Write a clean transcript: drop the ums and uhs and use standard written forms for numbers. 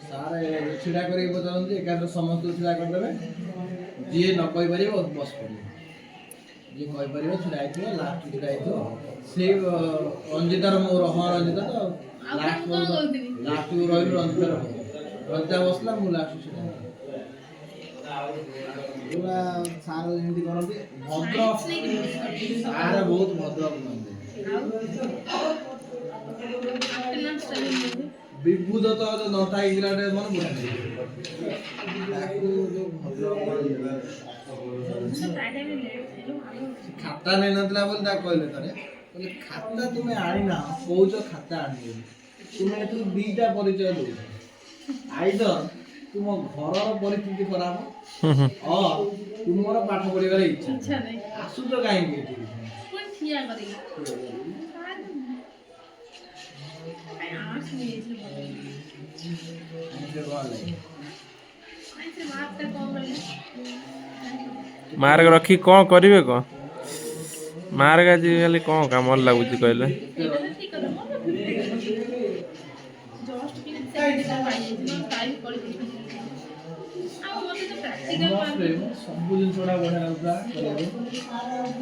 सारे छिड़ा कर एकादश समस्त छिड़ा करदे जी न कही पार बस पड़े जी कही पार छिड़ा लास्ट छिड़ा से रंजितार मोर हाँ रंजिता तो लास्ट लास्ट को रही रंजितार रंजिता बसला मु लास्ट छिड़ा पूरा सार जमी करते भद्र सार बहुत भद्र विभूत तो नथा मन खाता नहीं नतला बोले कहले थे बोले खाता तुम्हें आनी ना कौच खाता आनी तुम्हें तू दीटा परिचय दो आइदर तुम घर परिस्थिति खराब और तुमर पाठ पढ़ार इच्छा नहीं आसुच कहीं मार्ग रखी कौन करेंगे कौन मार्ग आज खाली कौन काम लगुच कहले सब जिन बढ़िया